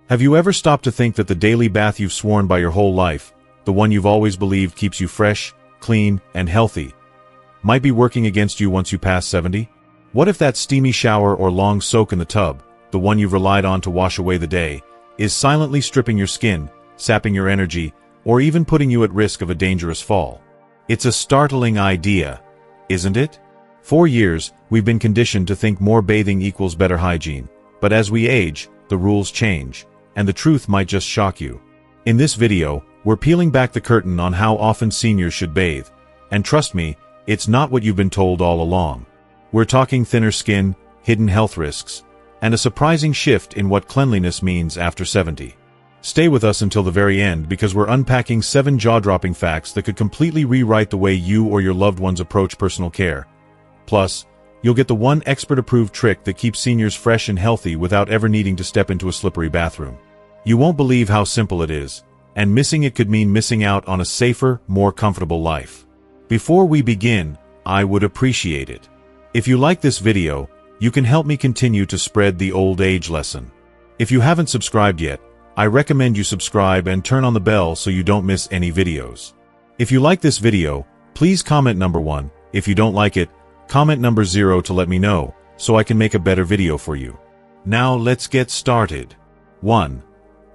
Have you ever stopped to think that the daily bath you've sworn by your whole life, the one you've always believed keeps you fresh, clean, and healthy, might be working against you once you pass 70? What if that steamy shower or long soak in the tub, the one you've relied on to wash away the day, is silently stripping your skin, sapping your energy, or even putting you at risk of a dangerous fall? It's a startling idea, isn't it? For years, we've been conditioned to think more bathing equals better hygiene. But as we age, the rules change, and the truth might just shock you. In this video, we're peeling back the curtain on how often seniors should bathe. And trust me, it's not what you've been told all along. We're talking thinner skin, hidden health risks, and a surprising shift in what cleanliness means after 70. Stay with us until the very end because we're unpacking 7 jaw-dropping facts that could completely rewrite the way you or your loved ones approach personal care. Plus, you'll get the one expert-approved trick that keeps seniors fresh and healthy without ever needing to step into a slippery bathroom. You won't believe how simple it is, and missing it could mean missing out on a safer, more comfortable life. Before we begin, I would appreciate it if you like this video, you can help me continue to spread the old age lesson. If you haven't subscribed yet, I recommend you subscribe and turn on the bell so you don't miss any videos. If you like this video, please comment number 1. If you don't like it, comment number 0 to let me know, so I can make a better video for you. Now let's get started. 1.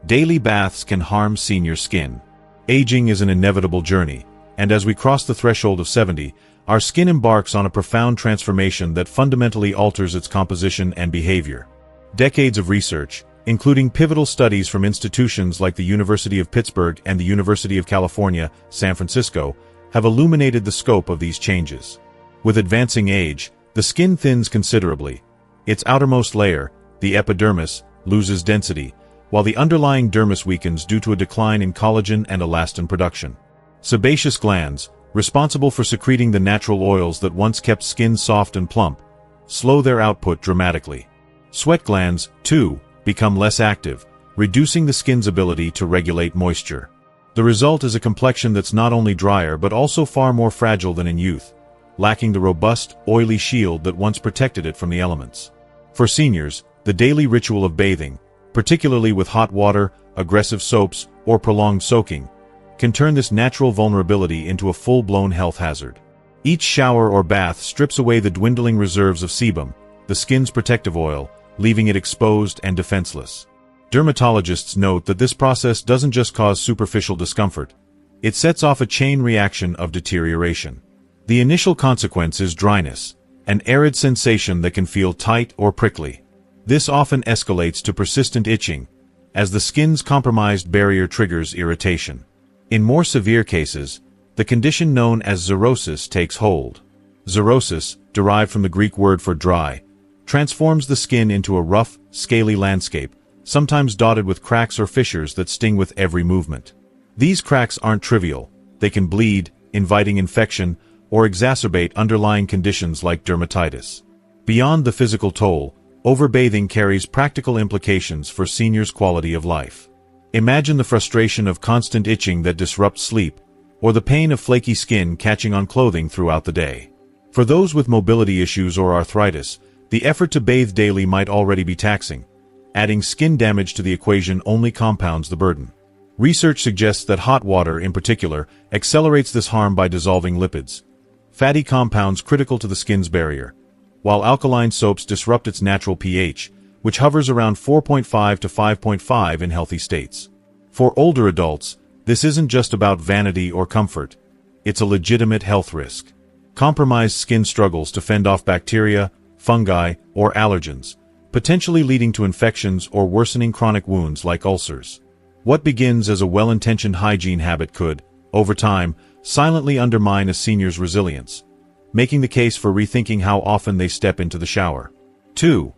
Daily baths can harm senior skin. Aging is an inevitable journey, and as we cross the threshold of 70, our skin embarks on a profound transformation that fundamentally alters its composition and behavior. Decades of research, including pivotal studies from institutions like the University of Pittsburgh and the University of California, San Francisco, have illuminated the scope of these changes. With advancing age, the skin thins considerably. Its outermost layer, the epidermis, loses density, while the underlying dermis weakens due to a decline in collagen and elastin production. Sebaceous glands, responsible for secreting the natural oils that once kept skin soft and plump, slow their output dramatically. Sweat glands, too, become less active, reducing the skin's ability to regulate moisture. The result is a complexion that's not only drier but also far more fragile than in youth, lacking the robust, oily shield that once protected it from the elements. For seniors, the daily ritual of bathing, particularly with hot water, aggressive soaps, or prolonged soaking, can turn this natural vulnerability into a full-blown health hazard. Each shower or bath strips away the dwindling reserves of sebum, the skin's protective oil, leaving it exposed and defenseless. Dermatologists note that this process doesn't just cause superficial discomfort, it sets off a chain reaction of deterioration. The initial consequence is dryness, an arid sensation that can feel tight or prickly. This often escalates to persistent itching, as the skin's compromised barrier triggers irritation. In more severe cases, the condition known as xerosis takes hold. Xerosis, derived from the Greek word for dry, transforms the skin into a rough, scaly landscape, sometimes dotted with cracks or fissures that sting with every movement. These cracks aren't trivial. They can bleed, inviting infection, or exacerbate underlying conditions like dermatitis. Beyond the physical toll, overbathing carries practical implications for seniors' quality of life. Imagine the frustration of constant itching that disrupts sleep, or the pain of flaky skin catching on clothing throughout the day. For those with mobility issues or arthritis, the effort to bathe daily might already be taxing. Adding skin damage to the equation only compounds the burden. Research suggests that hot water, in particular, accelerates this harm by dissolving lipids, fatty compounds critical to the skin's barrier, while alkaline soaps disrupt its natural pH, which hovers around 4.5 to 5.5 in healthy states. For older adults, this isn't just about vanity or comfort. It's a legitimate health risk. Compromised skin struggles to fend off bacteria, fungi, or allergens, potentially leading to infections or worsening chronic wounds like ulcers. What begins as a well-intentioned hygiene habit could, over time, silently undermine a senior's resilience, making the case for rethinking how often they step into the shower. 2.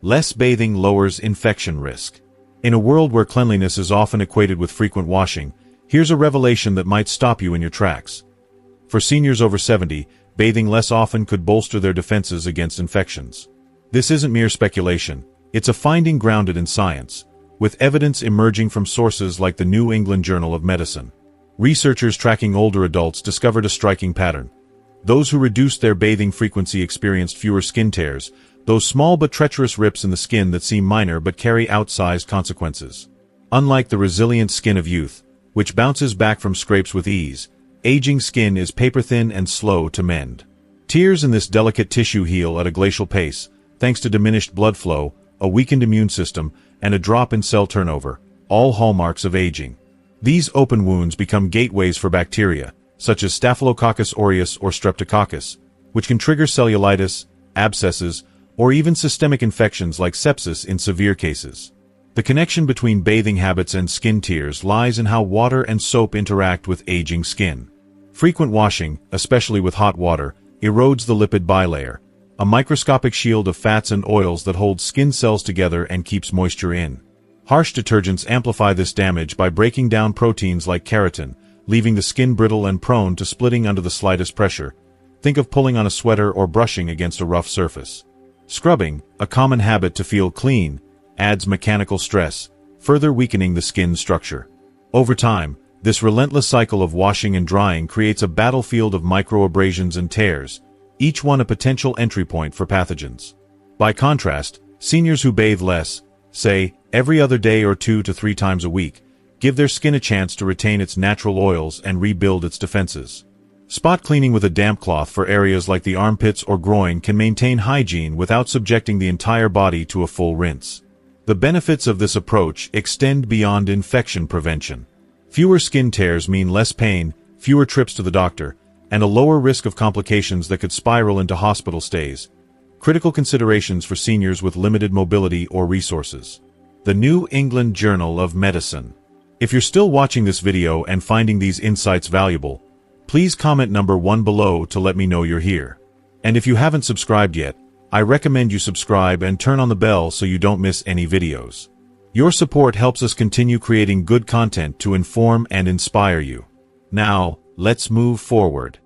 Less bathing lowers infection risk. In a world where cleanliness is often equated with frequent washing, here's a revelation that might stop you in your tracks. For seniors over 70, bathing less often could bolster their defenses against infections. This isn't mere speculation, it's a finding grounded in science, with evidence emerging from sources like the New England Journal of Medicine. Researchers tracking older adults discovered a striking pattern. Those who reduced their bathing frequency experienced fewer skin tears, Those small but treacherous rips in the skin that seem minor but carry outsized consequences. Unlike the resilient skin of youth, which bounces back from scrapes with ease, aging skin is paper-thin and slow to mend. Tears in this delicate tissue heal at a glacial pace, thanks to diminished blood flow, a weakened immune system, and a drop in cell turnover, all hallmarks of aging. These open wounds become gateways for bacteria, such as Staphylococcus aureus or Streptococcus, which can trigger cellulitis, abscesses, or even systemic infections like sepsis in severe cases. The connection between bathing habits and skin tears lies in how water and soap interact with aging skin. Frequent washing, especially with hot water, erodes the lipid bilayer, a microscopic shield of fats and oils that holds skin cells together and keeps moisture in. Harsh detergents amplify this damage by breaking down proteins like keratin, leaving the skin brittle and prone to splitting under the slightest pressure. Think of pulling on a sweater or brushing against a rough surface. Scrubbing, a common habit to feel clean, adds mechanical stress, further weakening the skin's structure. Over time, this relentless cycle of washing and drying creates a battlefield of microabrasions and tears, each one a potential entry point for pathogens. By contrast, seniors who bathe less, say, every other day or 2 to 3 times a week, give their skin a chance to retain its natural oils and rebuild its defenses. Spot cleaning with a damp cloth for areas like the armpits or groin can maintain hygiene without subjecting the entire body to a full rinse. The benefits of this approach extend beyond infection prevention. Fewer skin tears mean less pain, fewer trips to the doctor, and a lower risk of complications that could spiral into hospital stays. Critical considerations for seniors with limited mobility or resources. The New England Journal of Medicine. If you're still watching this video and finding these insights valuable, please comment number 1 below to let me know you're here. And if you haven't subscribed yet, I recommend you subscribe and turn on the bell so you don't miss any videos. Your support helps us continue creating good content to inform and inspire you. Now, let's move forward.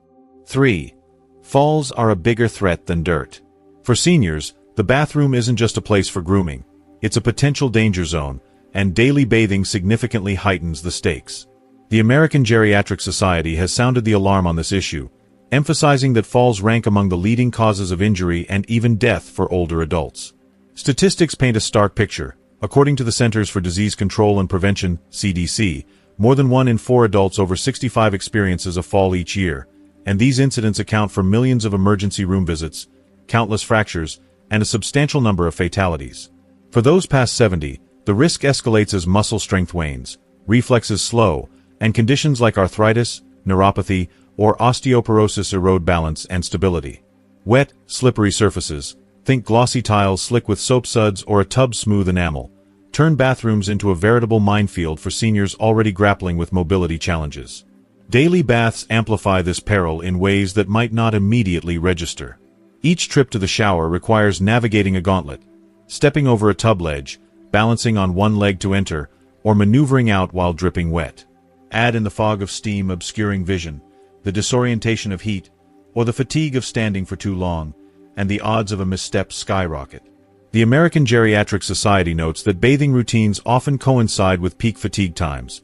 3. Falls are a bigger threat than dirt. For seniors, the bathroom isn't just a place for grooming. It's a potential danger zone, and daily bathing significantly heightens the stakes. The American Geriatric Society has sounded the alarm on this issue, emphasizing that falls rank among the leading causes of injury and even death for older adults. Statistics paint a stark picture. According to the Centers for Disease Control and Prevention, CDC, more than 1 in 4 adults over 65 experiences a fall each year, and these incidents account for millions of emergency room visits, countless fractures, and a substantial number of fatalities. For those past 70, the risk escalates as muscle strength wanes, reflexes slow, and conditions like arthritis, neuropathy, or osteoporosis erode balance and stability. Wet, slippery surfaces, think glossy tiles slick with soap suds or a tub smooth enamel, turn bathrooms into a veritable minefield for seniors already grappling with mobility challenges. Daily baths amplify this peril in ways that might not immediately register. Each trip to the shower requires navigating a gauntlet, stepping over a tub ledge, balancing on one leg to enter, or maneuvering out while dripping wet. Add in the fog of steam obscuring vision, the disorientation of heat, or the fatigue of standing for too long, and the odds of a misstep skyrocket. The American Geriatric Society notes that bathing routines often coincide with peak fatigue times,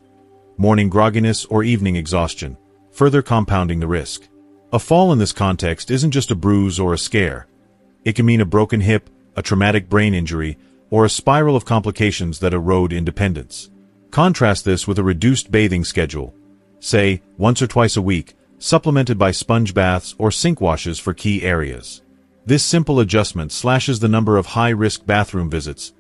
morning grogginess or evening exhaustion, further compounding the risk. A fall in this context isn't just a bruise or a scare. It can mean a broken hip, a traumatic brain injury, or a spiral of complications that erode independence. Contrast this with a reduced bathing schedule, say, once or twice a week, supplemented by sponge baths or sink washes for key areas. This simple adjustment slashes the number of high-risk bathroom visits,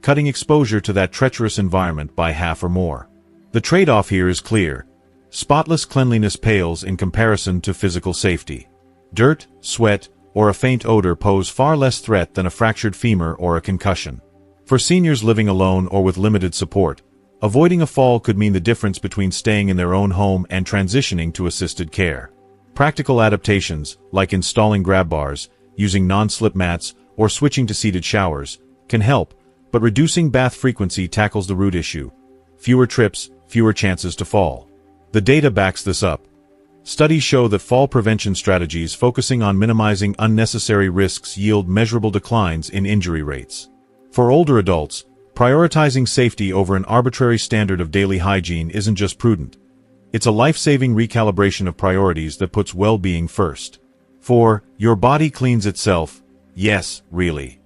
cutting exposure to that treacherous environment by half or more. The trade-off here is clear. Spotless cleanliness pales in comparison to physical safety. Dirt, sweat, or a faint odor pose far less threat than a fractured femur or a concussion. For seniors living alone or with limited support, avoiding a fall could mean the difference between staying in their own home and transitioning to assisted care. Practical adaptations, like installing grab bars, using non-slip mats, or switching to seated showers, can help, but reducing bath frequency tackles the root issue. Fewer trips, fewer chances to fall. The data backs this up. Studies show that fall prevention strategies focusing on minimizing unnecessary risks yield measurable declines in injury rates. For older adults, prioritizing safety over an arbitrary standard of daily hygiene isn't just prudent. It's a life-saving recalibration of priorities that puts well-being first. 4. Your body cleans itself. Yes, really.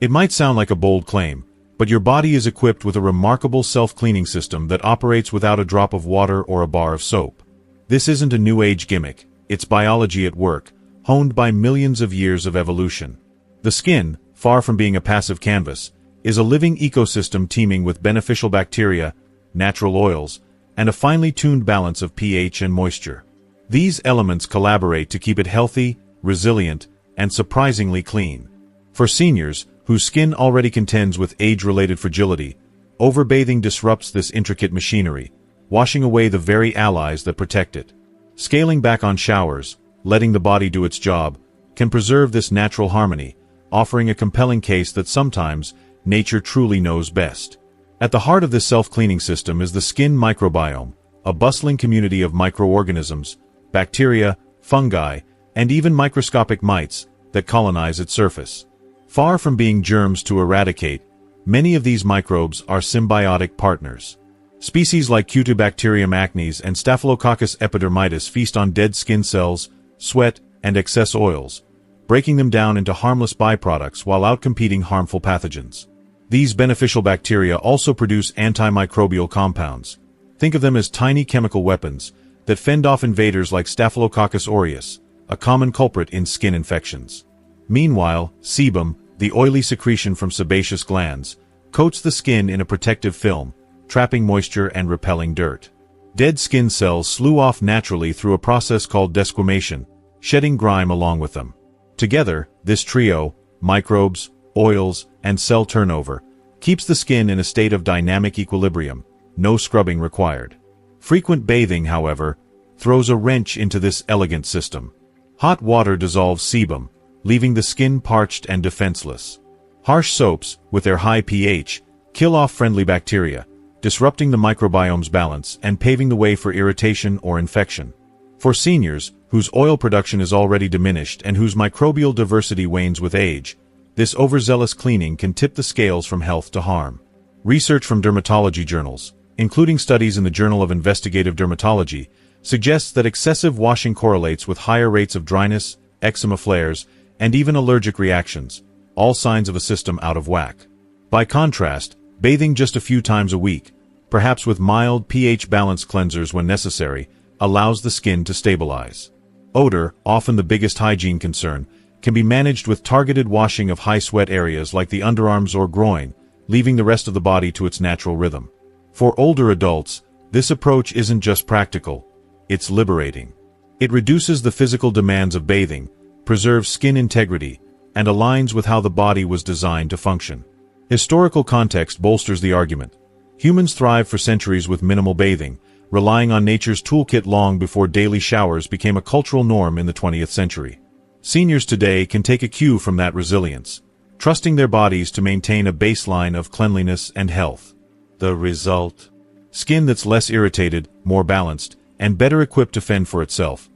It might sound like a bold claim, but your body is equipped with a remarkable self-cleaning system that operates without a drop of water or a bar of soap. This isn't a new age gimmick, it's biology at work, honed by millions of years of evolution. The skin, far from being a passive canvas, is a living ecosystem teeming with beneficial bacteria, natural oils, and a finely tuned balance of pH and moisture. These elements collaborate to keep it healthy, resilient, and surprisingly clean. For seniors, whose skin already contends with age-related fragility, overbathing disrupts this intricate machinery, washing away the very allies that protect it. Scaling back on showers, letting the body do its job, can preserve this natural harmony, offering a compelling case that sometimes nature truly knows best. At the heart of this self-cleaning system is the skin microbiome, a bustling community of microorganisms, bacteria, fungi, and even microscopic mites that colonize its surface. Far from being germs to eradicate, many of these microbes are symbiotic partners. Species like Cutibacterium acnes and Staphylococcus epidermidis feast on dead skin cells, sweat, and excess oils, breaking them down into harmless byproducts while outcompeting harmful pathogens. These beneficial bacteria also produce antimicrobial compounds. Think of them as tiny chemical weapons that fend off invaders like Staphylococcus aureus, a common culprit in skin infections. Meanwhile, sebum, the oily secretion from sebaceous glands, coats the skin in a protective film, trapping moisture and repelling dirt. Dead skin cells slough off naturally through a process called desquamation, shedding grime along with them. Together, this trio, microbes, oils, and cell turnover, keeps the skin in a state of dynamic equilibrium, no scrubbing required. Frequent bathing, however, throws a wrench into this elegant system. Hot water dissolves sebum, leaving the skin parched and defenseless. Harsh soaps, with their high pH, kill off friendly bacteria, disrupting the microbiome's balance and paving the way for irritation or infection. For seniors, whose oil production is already diminished and whose microbial diversity wanes with age, this overzealous cleaning can tip the scales from health to harm. Research from dermatology journals, including studies in the Journal of Investigative Dermatology, suggests that excessive washing correlates with higher rates of dryness, eczema flares, and even allergic reactions, all signs of a system out of whack. By contrast, bathing just a few times a week, perhaps with mild pH balance cleansers when necessary, allows the skin to stabilize. Odor, often the biggest hygiene concern, can be managed with targeted washing of high sweat areas like the underarms or groin, leaving the rest of the body to its natural rhythm. For older adults, this approach isn't just practical, it's liberating. It reduces the physical demands of bathing, preserves skin integrity, and aligns with how the body was designed to function. Historical context bolsters the argument. Humans thrived for centuries with minimal bathing, relying on nature's toolkit long before daily showers became a cultural norm in the 20th century. Seniors today can take a cue from that resilience, trusting their bodies to maintain a baseline of cleanliness and health. The result? Skin that's less irritated, more balanced, and better equipped to fend for itself.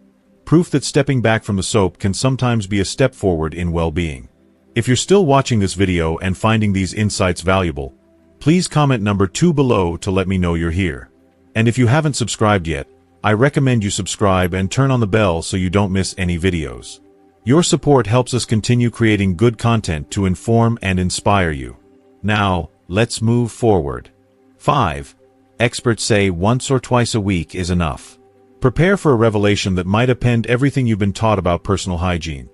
Proof that stepping back from the soap can sometimes be a step forward in well-being. If you're still watching this video and finding these insights valuable, please comment number 2 below to let me know you're here. And if you haven't subscribed yet, I recommend you subscribe and turn on the bell so you don't miss any videos. Your support helps us continue creating good content to inform and inspire you. Now, let's move forward. 5. Experts say once or twice a week is enough. Prepare for a revelation that might upend everything you've been taught about personal hygiene.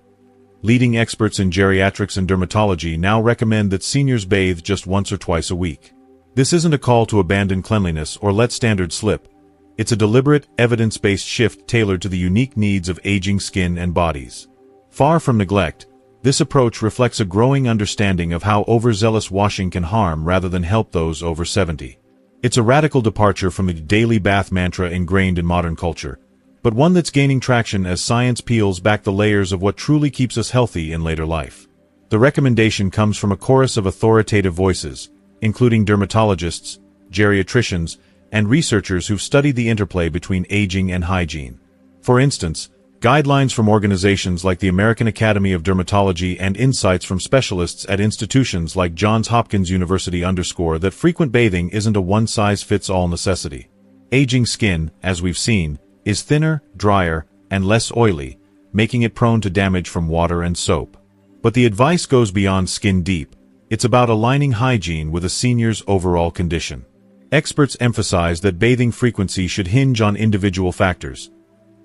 Leading experts in geriatrics and dermatology now recommend that seniors bathe just once or twice a week. This isn't a call to abandon cleanliness or let standards slip. It's a deliberate, evidence-based shift tailored to the unique needs of aging skin and bodies. Far from neglect, this approach reflects a growing understanding of how overzealous washing can harm rather than help those over 70. It's a radical departure from the daily bath mantra ingrained in modern culture, but one that's gaining traction as science peels back the layers of what truly keeps us healthy in later life. The recommendation comes from a chorus of authoritative voices, including dermatologists, geriatricians, and researchers who've studied the interplay between aging and hygiene. For instance, guidelines from organizations like the American Academy of Dermatology and insights from specialists at institutions like Johns Hopkins University underscore that frequent bathing isn't a one-size-fits-all necessity. Aging skin, as we've seen, is thinner, drier, and less oily, making it prone to damage from water and soap. But the advice goes beyond skin deep. It's about aligning hygiene with a senior's overall condition. Experts emphasize that bathing frequency should hinge on individual factors: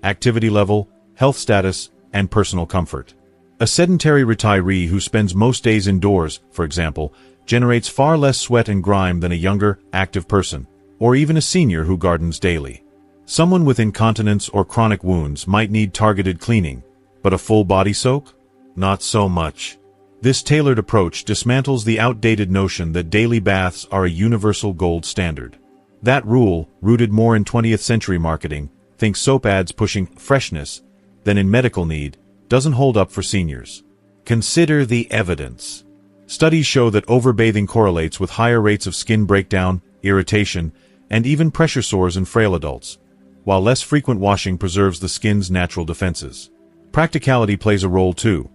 activity level, health status, and personal comfort. A sedentary retiree who spends most days indoors, for example, generates far less sweat and grime than a younger, active person, or even a senior who gardens daily. Someone with incontinence or chronic wounds might need targeted cleaning, but a full body soak? Not so much. This tailored approach dismantles the outdated notion that daily baths are a universal gold standard. That rule, rooted more in 20th century marketing, think soap ads pushing freshness, than in medical need, doesn't hold up for seniors. Consider the evidence. Studies show that overbathing correlates with higher rates of skin breakdown, irritation, and even pressure sores in frail adults, while less frequent washing preserves the skin's natural defenses. Practicality plays a role too.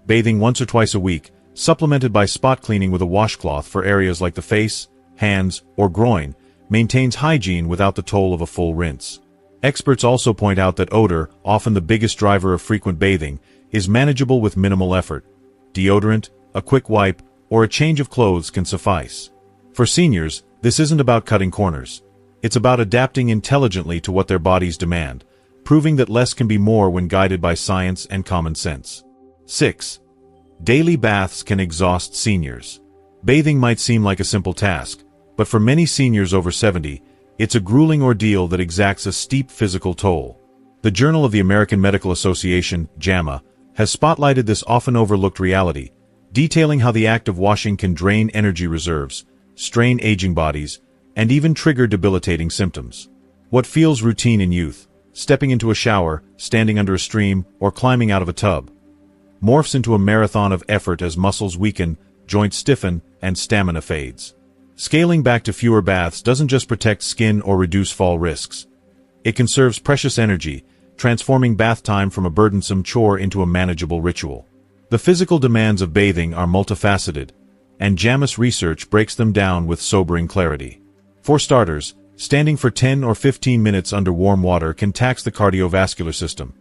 Bathing once or twice a week, supplemented by spot cleaning with a washcloth for areas like the face, hands, or groin, maintains hygiene without the toll of a full rinse. Experts also point out that odor, often the biggest driver of frequent bathing, is manageable with minimal effort. Deodorant, a quick wipe, or a change of clothes can suffice. For seniors, this isn't about cutting corners. It's about adapting intelligently to what their bodies demand, proving that less can be more when guided by science and common sense. 6. Daily baths can exhaust seniors. Bathing might seem like a simple task, but for many seniors over 70, it's a grueling ordeal that exacts a steep physical toll. The Journal of the American Medical Association, JAMA, has spotlighted this often overlooked reality, detailing how the act of washing can drain energy reserves, strain aging bodies, and even trigger debilitating symptoms. What feels routine in youth, stepping into a shower, standing under a stream, or climbing out of a tub, morphs into a marathon of effort as muscles weaken, joints stiffen, and stamina fades. Scaling back to fewer baths doesn't just protect skin or reduce fall risks. It conserves precious energy, transforming bath time from a burdensome chore into a manageable ritual. The physical demands of bathing are multifaceted, and JAMA's research breaks them down with sobering clarity. For starters, standing for 10 or 15 minutes under warm water can tax the cardiovascular system,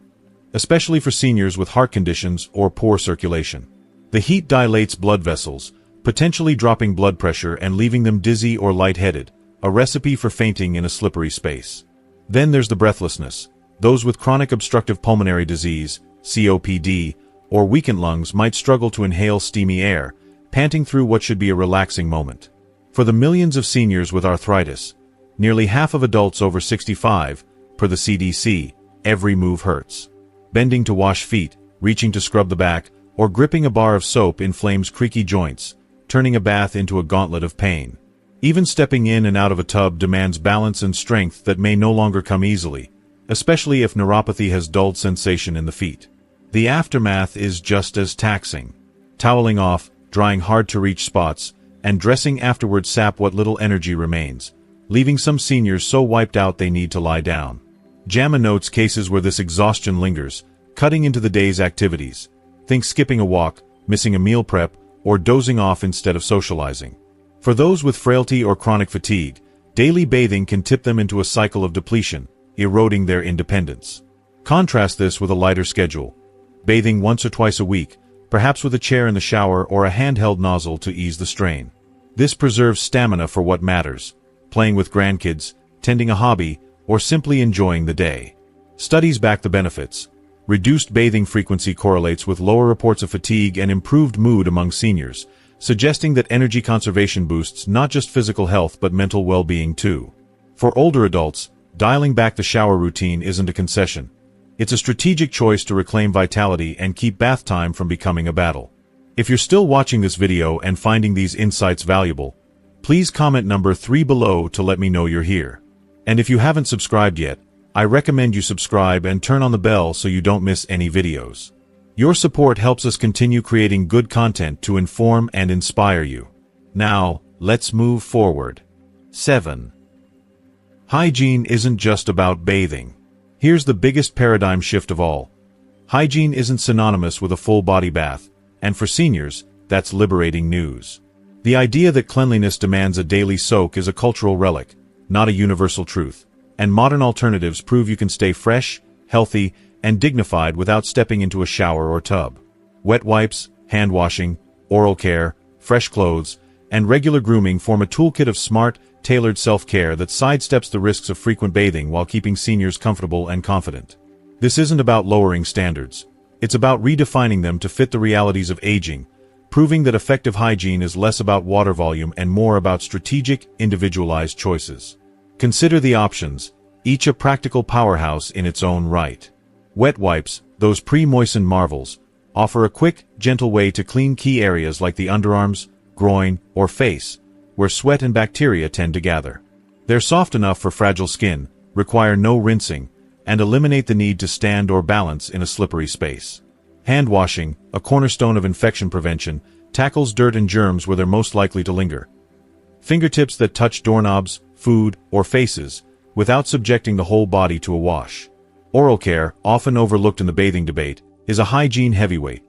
especially for seniors with heart conditions or poor circulation. The heat dilates blood vessels, potentially dropping blood pressure and leaving them dizzy or lightheaded, a recipe for fainting in a slippery space. Then there's the breathlessness. Those with chronic obstructive pulmonary disease, COPD, or weakened lungs might struggle to inhale steamy air, panting through what should be a relaxing moment. For the millions of seniors with arthritis, nearly half of adults over 65, per the CDC, every move hurts. Bending to wash feet, reaching to scrub the back, or gripping a bar of soap inflames creaky joints, turning a bath into a gauntlet of pain. Even stepping in and out of a tub demands balance and strength that may no longer come easily, especially if neuropathy has dulled sensation in the feet. The aftermath is just as taxing. Toweling off, drying hard-to-reach spots, and dressing afterward sap what little energy remains, leaving some seniors so wiped out they need to lie down. JAMA notes cases where this exhaustion lingers, cutting into the day's activities. Think skipping a walk, missing a meal prep, or dozing off instead of socializing. For those with frailty or chronic fatigue, daily bathing can tip them into a cycle of depletion, eroding their independence. Contrast this with a lighter schedule. Bathing once or twice a week, perhaps with a chair in the shower or a handheld nozzle to ease the strain. This preserves stamina for what matters: playing with grandkids, tending a hobby, or simply enjoying the day. Studies back the benefits. Reduced bathing frequency correlates with lower reports of fatigue and improved mood among seniors, suggesting that energy conservation boosts not just physical health but mental well-being too. For older adults, dialing back the shower routine isn't a concession. It's a strategic choice to reclaim vitality and keep bath time from becoming a battle. If you're still watching this video and finding these insights valuable, please comment number 3 below to let me know you're here. And if you haven't subscribed yet, I recommend you subscribe and turn on the bell so you don't miss any videos. Your support helps us continue creating good content to inform and inspire you. Now, let's move forward. 7. Hygiene isn't just about bathing. Here's the biggest paradigm shift of all. Hygiene isn't synonymous with a full-body bath, and for seniors, that's liberating news. The idea that cleanliness demands a daily soak is a cultural relic, not a universal truth, and modern alternatives prove you can stay fresh, healthy, and dignified without stepping into a shower or tub. Wet wipes, hand washing, oral care, fresh clothes, and regular grooming form a toolkit of smart, tailored self-care that sidesteps the risks of frequent bathing while keeping seniors comfortable and confident. This isn't about lowering standards. It's about redefining them to fit the realities of aging, proving that effective hygiene is less about water volume and more about strategic, individualized choices. Consider the options, each a practical powerhouse in its own right. Wet wipes, those pre-moistened marvels, offer a quick, gentle way to clean key areas like the underarms, groin, or face, where sweat and bacteria tend to gather. They're soft enough for fragile skin, require no rinsing, and eliminate the need to stand or balance in a slippery space. Hand washing, a cornerstone of infection prevention, tackles dirt and germs where they're most likely to linger. Fingertips that touch doorknobs, food, or faces, without subjecting the whole body to a wash. Oral care, often overlooked in the bathing debate, is a hygiene heavyweight.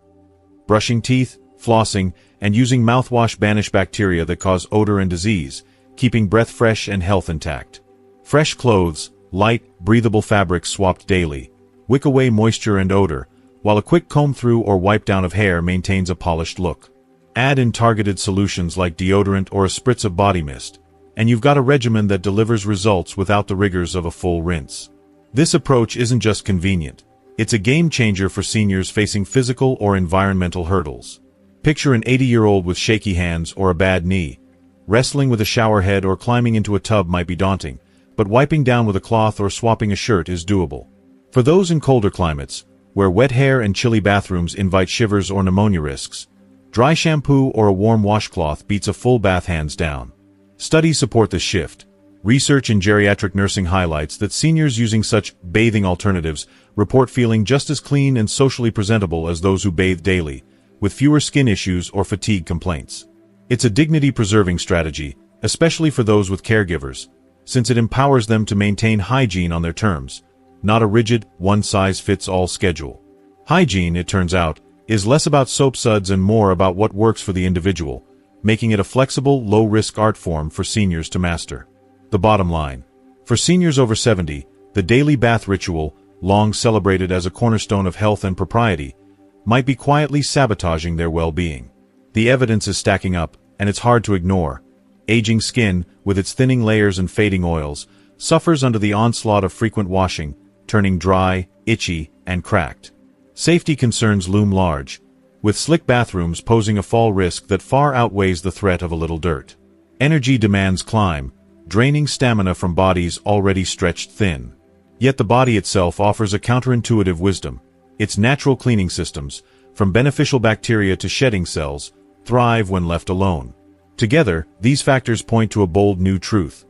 Brushing teeth, flossing, and using mouthwash banish bacteria that cause odor and disease, keeping breath fresh and health intact. Fresh clothes, light, breathable fabrics swapped daily, wick away moisture and odor, while a quick comb-through or wipe-down of hair maintains a polished look. Add in targeted solutions like deodorant or a spritz of body mist, and you've got a regimen that delivers results without the rigors of a full rinse. This approach isn't just convenient. It's a game-changer for seniors facing physical or environmental hurdles. Picture an 80-year-old with shaky hands or a bad knee. Wrestling with a shower head or climbing into a tub might be daunting, but wiping down with a cloth or swapping a shirt is doable. For those in colder climates, where wet hair and chilly bathrooms invite shivers or pneumonia risks, dry shampoo or a warm washcloth beats a full bath hands down. Studies support this shift. Research in geriatric nursing highlights that seniors using such bathing alternatives report feeling just as clean and socially presentable as those who bathe daily, with fewer skin issues or fatigue complaints. It's a dignity-preserving strategy, especially for those with caregivers, since it empowers them to maintain hygiene on their terms, not a rigid, one-size-fits-all schedule. Hygiene, it turns out, is less about soap suds and more about what works for the individual, making it a flexible, low-risk art form for seniors to master. The bottom line. For seniors over 70, the daily bath ritual, long celebrated as a cornerstone of health and propriety, might be quietly sabotaging their well-being. The evidence is stacking up, and it's hard to ignore. Aging skin, with its thinning layers and fading oils, suffers under the onslaught of frequent washing, turning dry, itchy, and cracked. Safety concerns loom large, with slick bathrooms posing a fall risk that far outweighs the threat of a little dirt. Energy demands climb, draining stamina from bodies already stretched thin. Yet the body itself offers a counterintuitive wisdom. Its natural cleaning systems, from beneficial bacteria to shedding cells, thrive when left alone. Together, these factors point to a bold new truth.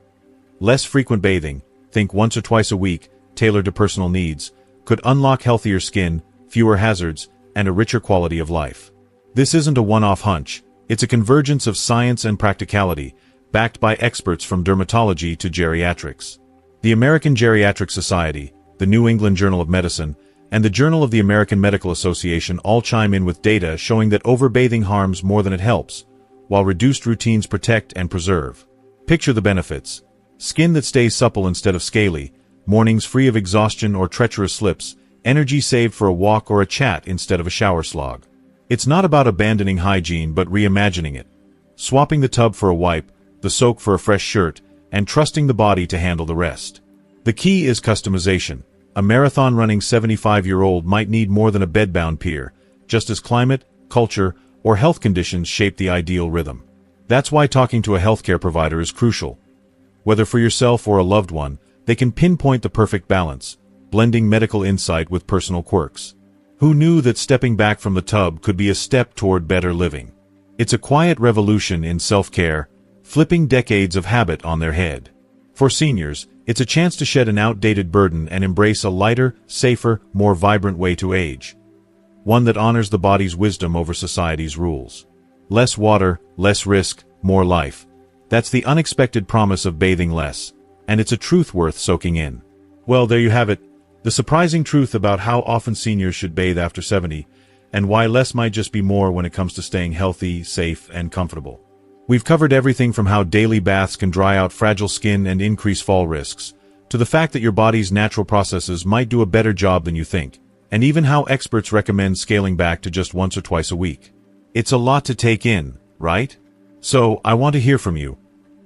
Less frequent bathing, think once or twice a week, tailored to personal needs, could unlock healthier skin, fewer hazards, and a richer quality of life. This isn't a one-off hunch. It's a convergence of science and practicality, backed by experts from dermatology to geriatrics. The American Geriatric Society, the New England Journal of Medicine, and the Journal of the American Medical Association all chime in with data showing that overbathing harms more than it helps, while reduced routines protect and preserve. Picture the benefits. Skin that stays supple instead of scaly, mornings free of exhaustion or treacherous slips, energy saved for a walk or a chat instead of a shower slog. It's not about abandoning hygiene but reimagining it. Swapping the tub for a wipe, the soak for a fresh shirt, and trusting the body to handle the rest. The key is customization. A marathon-running 75-year-old might need more than a bed-bound peer, just as climate, culture, or health conditions shape the ideal rhythm. That's why talking to a healthcare provider is crucial. Whether for yourself or a loved one, they can pinpoint the perfect balance, blending medical insight with personal quirks. Who knew that stepping back from the tub could be a step toward better living? It's a quiet revolution in self-care, flipping decades of habit on their head. For seniors, it's a chance to shed an outdated burden and embrace a lighter, safer, more vibrant way to age. One that honors the body's wisdom over society's rules. Less water, less risk, more life. That's the unexpected promise of bathing less, and it's a truth worth soaking in. Well, there you have it. The surprising truth about how often seniors should bathe after 70, and why less might just be more when it comes to staying healthy, safe, and comfortable. We've covered everything from how daily baths can dry out fragile skin and increase fall risks, to the fact that your body's natural processes might do a better job than you think, and even how experts recommend scaling back to just once or twice a week. It's a lot to take in, right? So, I want to hear from you.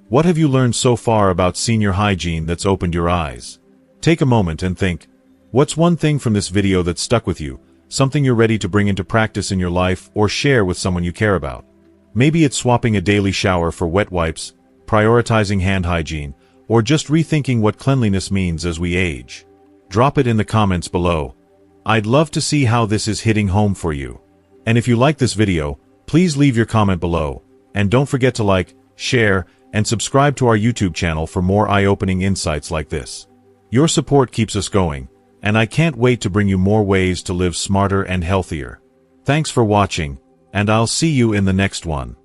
What have you learned so far about senior hygiene that's opened your eyes? Take a moment and think, what's one thing from this video that stuck with you, something you're ready to bring into practice in your life or share with someone you care about? Maybe it's swapping a daily shower for wet wipes, prioritizing hand hygiene, or just rethinking what cleanliness means as we age. Drop it in the comments below. I'd love to see how this is hitting home for you. And if you like this video, please leave your comment below. And don't forget to like, share, and subscribe to our YouTube channel for more eye-opening insights like this. Your support keeps us going, and I can't wait to bring you more ways to live smarter and healthier. Thanks for watching, and I'll see you in the next one.